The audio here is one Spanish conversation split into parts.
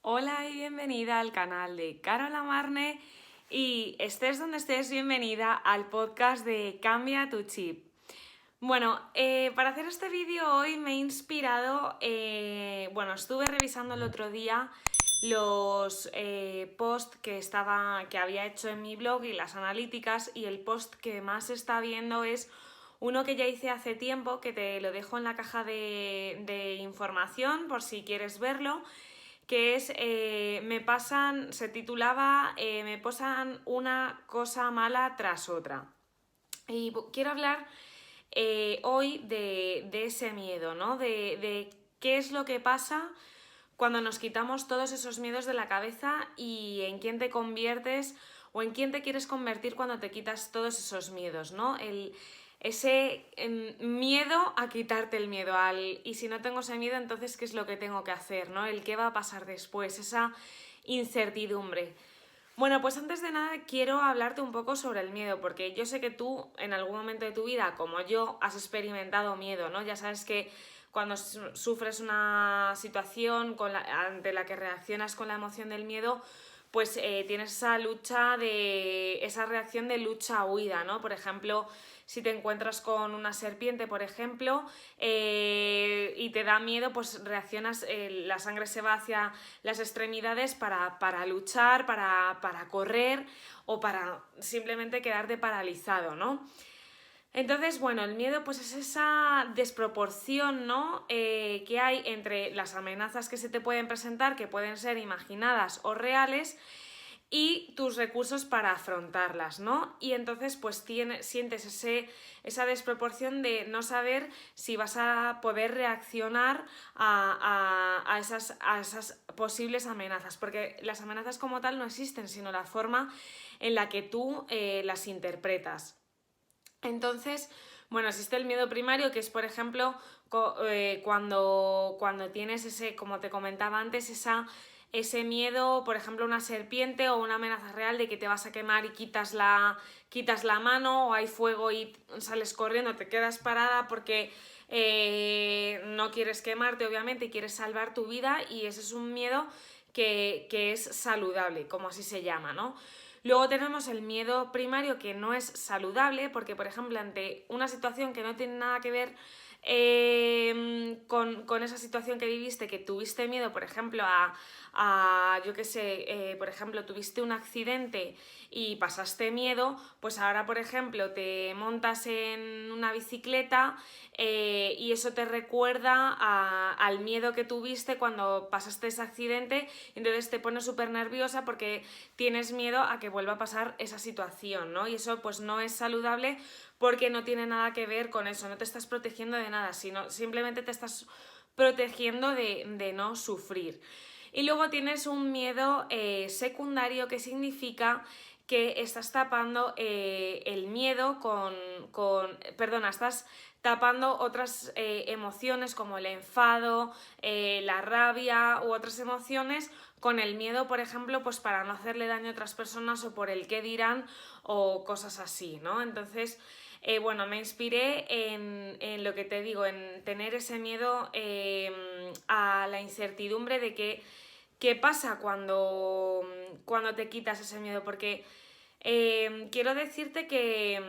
Hola y bienvenida al canal de Carola Marne y estés donde estés, bienvenida al podcast de Cambia tu Chip. Bueno, para hacer este vídeo hoy me he inspirado, estuve revisando el otro día los posts que había hecho en mi blog y las analíticas, y el post que más se está viendo es uno que ya hice hace tiempo, que te lo dejo en la caja de información por si quieres verlo, que es, se titulaba Me pasan una cosa mala tras otra. Y quiero hablar hoy de ese miedo, ¿no? De qué es lo que pasa cuando nos quitamos todos esos miedos de la cabeza y en quién te conviertes o en quién te quieres convertir cuando te quitas todos esos miedos, ¿no? Ese miedo a quitarte el miedo y si no tengo ese miedo, entonces ¿qué es lo que tengo que hacer, ¿no? El qué va a pasar después, esa incertidumbre. Bueno, pues antes de nada quiero hablarte un poco sobre el miedo, porque yo sé que tú en algún momento de tu vida, como yo, has experimentado miedo, ¿no? Ya sabes que cuando sufres una situación ante la que reaccionas con la emoción del miedo, pues tienes esa reacción de lucha-huida, ¿no? Por ejemplo, si te encuentras con una serpiente, por ejemplo, y te da miedo, pues reaccionas, la sangre se va hacia las extremidades para luchar, para correr o para simplemente quedarte paralizado, ¿no? Entonces, bueno, el miedo pues es esa desproporción, ¿no? Que hay entre las amenazas que se te pueden presentar, que pueden ser imaginadas o reales, y tus recursos para afrontarlas, ¿no? Y entonces pues sientes esa desproporción de no saber si vas a poder reaccionar a esas posibles amenazas, porque las amenazas como tal no existen, sino la forma en la que tú las interpretas. Entonces, bueno, existe el miedo primario, que es, por ejemplo, cuando tienes como te comentaba antes, ese miedo, por ejemplo, una serpiente o una amenaza real de que te vas a quemar y quitas la mano, o hay fuego y sales corriendo, te quedas parada porque no quieres quemarte, obviamente, y quieres salvar tu vida, y ese es un miedo que es saludable, como así se llama, ¿no? Luego tenemos el miedo primario, que no es saludable, porque, por ejemplo, ante una situación que no tiene nada que ver con esa situación que viviste, que tuviste miedo, por ejemplo, yo qué sé, por ejemplo, tuviste un accidente y pasaste miedo, pues ahora, por ejemplo, te montas en una bicicleta y eso te recuerda al miedo que tuviste cuando pasaste ese accidente, y entonces te pones súper nerviosa porque tienes miedo a que vuelva a pasar esa situación, ¿no? Y eso pues no es saludable, porque no tiene nada que ver con eso, no te estás protegiendo de nada, sino simplemente te estás protegiendo de no sufrir. Y luego tienes un miedo secundario, que significa que estás tapando el miedo estás tapando otras emociones como el enfado, la rabia u otras emociones con el miedo, por ejemplo, pues para no hacerle daño a otras personas o por el qué dirán o cosas así, ¿no? Entonces, me inspiré en lo que te digo, en tener ese miedo a la incertidumbre de qué pasa cuando te quitas ese miedo, porque quiero decirte que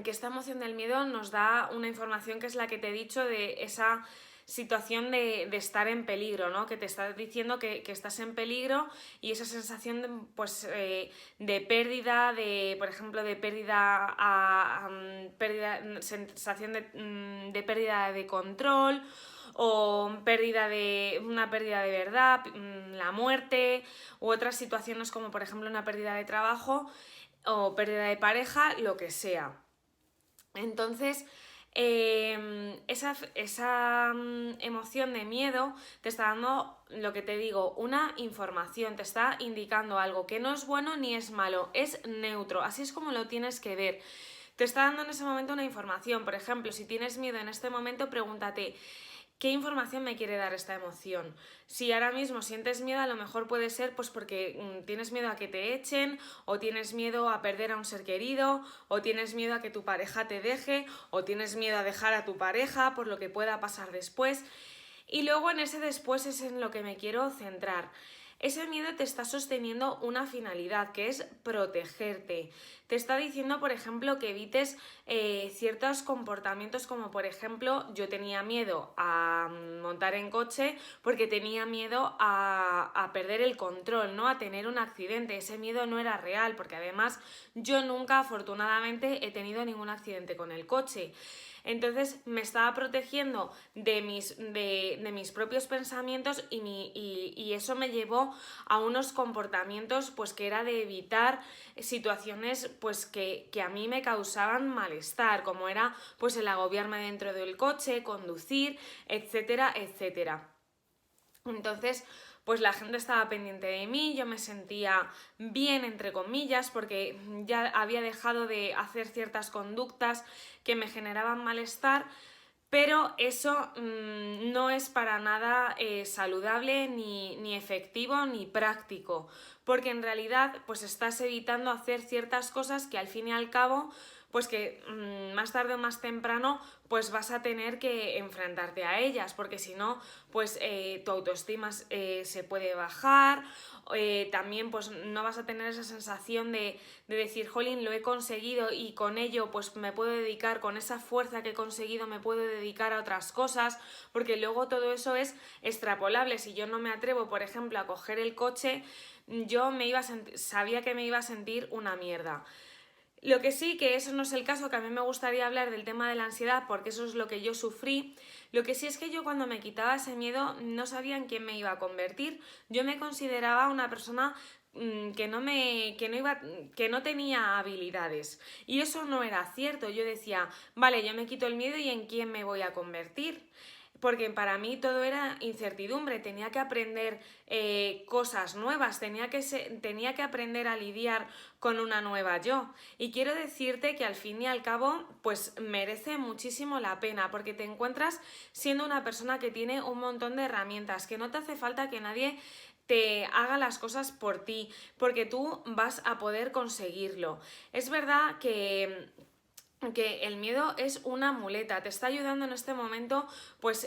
esta emoción del miedo nos da una información, que es la que te he dicho, de esa situación de estar en peligro, ¿no? Que te está diciendo que estás en peligro, y esa sensación de pérdida, por ejemplo, de sensación de pérdida de control, o una pérdida de verdad, la muerte, u otras situaciones como, por ejemplo, una pérdida de trabajo o pérdida de pareja, lo que sea. Entonces, esa emoción de miedo te está dando, lo que te digo, una información, te está indicando algo que no es bueno ni es malo, es neutro, así es como lo tienes que ver. Te está dando en ese momento una información. Por ejemplo, si tienes miedo en este momento, pregúntate: ¿qué información me quiere dar esta emoción? Si ahora mismo sientes miedo, a lo mejor puede ser pues porque tienes miedo a que te echen, o tienes miedo a perder a un ser querido, o tienes miedo a que tu pareja te deje, o tienes miedo a dejar a tu pareja por lo que pueda pasar después. Y luego en ese después es en lo que me quiero centrar. Ese miedo te está sosteniendo una finalidad, que es protegerte. Te está diciendo, por ejemplo, que evites ciertos comportamientos, como por ejemplo, yo tenía miedo a montar en coche porque tenía miedo a perder el control, ¿no? A tener un accidente. Ese miedo no era real, porque además yo nunca, afortunadamente, he tenido ningún accidente con el coche. Entonces me estaba protegiendo de mis propios pensamientos y eso me llevó a unos comportamientos pues que era de evitar situaciones pues que a mí me causaban malestar, como era pues el agobiarme dentro del coche, conducir, etcétera, etcétera. Entonces, pues la gente estaba pendiente de mí, yo me sentía bien, entre comillas, porque ya había dejado de hacer ciertas conductas que me generaban malestar, pero eso no es para nada saludable, ni efectivo, ni práctico, porque en realidad pues estás evitando hacer ciertas cosas que al fin y al cabo pues que más tarde o más temprano pues vas a tener que enfrentarte a ellas, porque si no pues tu autoestima se puede bajar, también pues no vas a tener esa sensación de decir, jolín, lo he conseguido y con ello pues me puedo dedicar, con esa fuerza que he conseguido me puedo dedicar a otras cosas, porque luego todo eso es extrapolable. Si yo no me atrevo, por ejemplo, a coger el coche, yo sabía que me iba a sentir una mierda. Lo que sí, que eso no es el caso, que a mí me gustaría hablar del tema de la ansiedad, porque eso es lo que yo sufrí. Lo que sí es que yo cuando me quitaba ese miedo no sabía en quién me iba a convertir. Yo me consideraba una persona que no tenía habilidades. Y eso no era cierto. Yo decía, vale, yo me quito el miedo y ¿en quién me voy a convertir? Porque para mí todo era incertidumbre, tenía que aprender cosas nuevas, tenía que aprender a lidiar con una nueva yo. Y quiero decirte que al fin y al cabo, pues merece muchísimo la pena, porque te encuentras siendo una persona que tiene un montón de herramientas, que no te hace falta que nadie te haga las cosas por ti, porque tú vas a poder conseguirlo. Es verdad que el miedo es una muleta, te está ayudando en este momento pues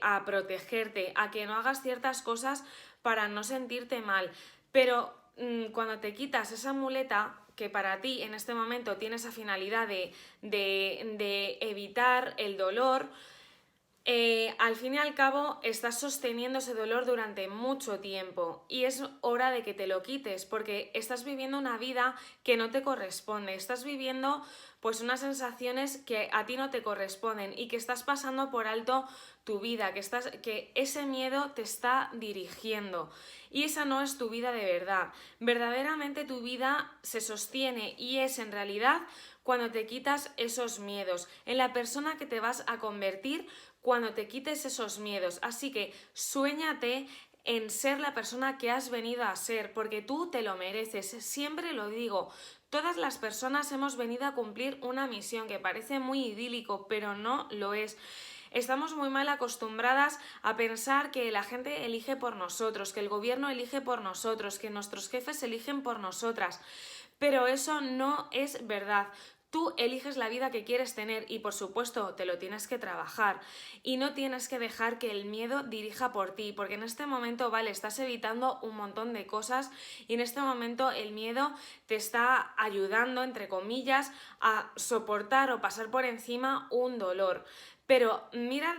a protegerte, a que no hagas ciertas cosas para no sentirte mal, pero cuando te quitas esa muleta que para ti en este momento tiene esa finalidad de evitar el dolor, al fin y al cabo estás sosteniendo ese dolor durante mucho tiempo y es hora de que te lo quites, porque estás viviendo una vida que no te corresponde, estás viviendo pues unas sensaciones que a ti no te corresponden y que estás pasando por alto tu vida, que ese miedo te está dirigiendo y esa no es tu vida de verdad. Verdaderamente tu vida se sostiene y es en realidad cuando te quitas esos miedos, en la persona que te vas a convertir cuando te quites esos miedos. Así que suéñate en ser la persona que has venido a ser, porque tú te lo mereces. Siempre lo digo, todas las personas hemos venido a cumplir una misión que parece muy idílico, pero no lo es. Estamos muy mal acostumbradas a pensar que la gente elige por nosotros, que el gobierno elige por nosotros, que nuestros jefes eligen por nosotras. Pero eso no es verdad. Tú eliges la vida que quieres tener y por supuesto te lo tienes que trabajar y no tienes que dejar que el miedo dirija por ti, porque en este momento, vale, estás evitando un montón de cosas y en este momento el miedo te está ayudando, entre comillas, a soportar o pasar por encima un dolor. Pero mira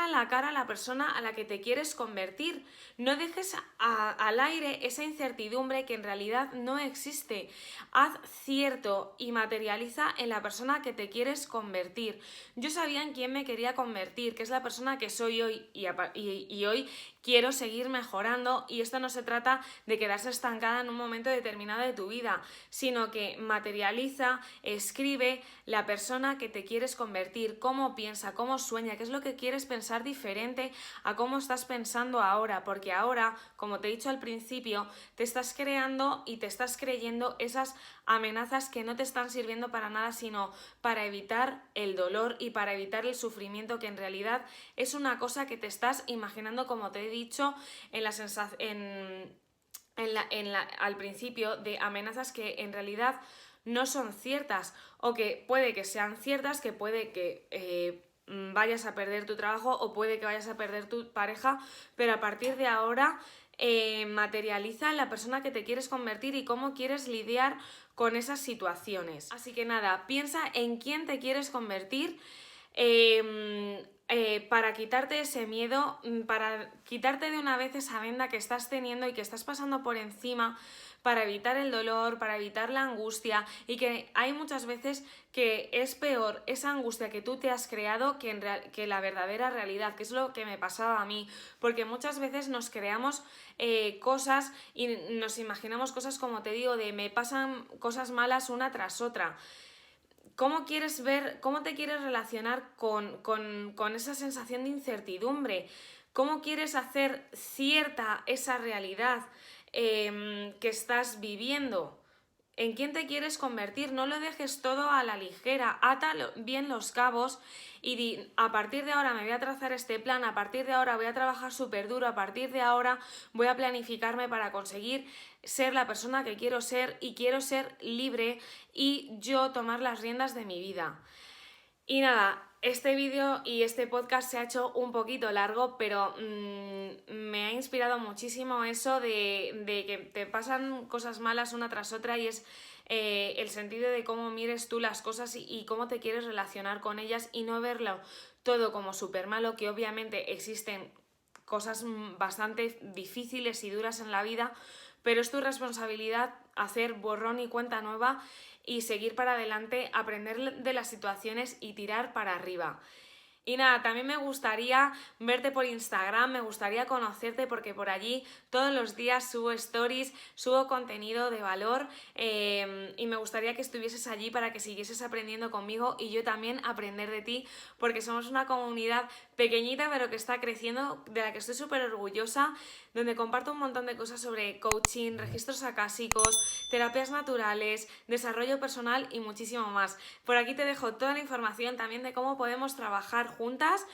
a la cara a la persona a la que te quieres convertir. No dejes al aire esa incertidumbre que en realidad no existe. Haz cierto y materializa en la persona que te quieres convertir. Yo sabía en quién me quería convertir, que es la persona que soy hoy y hoy quiero seguir mejorando, y esto no se trata de quedarse estancada en un momento determinado de tu vida, sino que materializa, escribe la persona que te quieres convertir, cómo piensa, cómo sueña, qué es lo que quieres pensar diferente a cómo estás pensando ahora, porque ahora, como te he dicho al principio, te estás creando y te estás creyendo esas amenazas que no te están sirviendo para nada, sino para evitar el dolor y para evitar el sufrimiento, que en realidad es una cosa que te estás imaginando, como te he dicho al principio, de amenazas que en realidad no son ciertas, o que puede que sean ciertas, que puede que vayas a perder tu trabajo o puede que vayas a perder tu pareja, pero a partir de ahora materializa en la persona que te quieres convertir y cómo quieres lidiar con esas situaciones. Así que nada, piensa en quién te quieres convertir para quitarte ese miedo, para quitarte de una vez esa venda que estás teniendo y que estás pasando por encima, para evitar el dolor, para evitar la angustia, y que hay muchas veces que es peor esa angustia que tú te has creado que la verdadera realidad, que es lo que me pasaba a mí, porque muchas veces nos creamos cosas y nos imaginamos cosas, como te digo, de me pasan cosas malas una tras otra. ¿Cómo quieres ver, cómo te quieres relacionar con esa sensación de incertidumbre? ¿Cómo quieres hacer cierta esa realidad que estás viviendo? ¿En quién te quieres convertir? No lo dejes todo a la ligera, ata bien los cabos y di, a partir de ahora me voy a trazar este plan, a partir de ahora voy a trabajar súper duro, a partir de ahora voy a planificarme para conseguir ser la persona que quiero ser y quiero ser libre y yo tomar las riendas de mi vida. Y nada, este vídeo y este podcast se ha hecho un poquito largo, pero me ha inspirado muchísimo eso de que te pasan cosas malas una tras otra y es el sentido de cómo mires tú las cosas y cómo te quieres relacionar con ellas y no verlo todo como súper malo, que obviamente existen cosas bastante difíciles y duras en la vida, pero es tu responsabilidad hacer borrón y cuenta nueva y seguir para adelante, aprender de las situaciones y tirar para arriba. Y nada, también me gustaría verte por Instagram, me gustaría conocerte porque por allí todos los días subo stories, subo contenido de valor y me gustaría que estuvieses allí para que siguieses aprendiendo conmigo y yo también aprender de ti, porque somos una comunidad pequeñita pero que está creciendo, de la que estoy súper orgullosa, donde comparto un montón de cosas sobre coaching, registros acásicos, terapias naturales, desarrollo personal y muchísimo más. Por aquí te dejo toda la información también de cómo podemos trabajar juntas.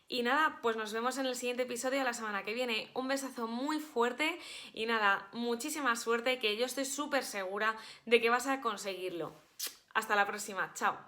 Y nada, pues nos vemos en el siguiente episodio la semana que viene. Un besazo muy fuerte y nada, muchísima suerte, que yo estoy súper segura de que vas a conseguirlo. Hasta la próxima, chao.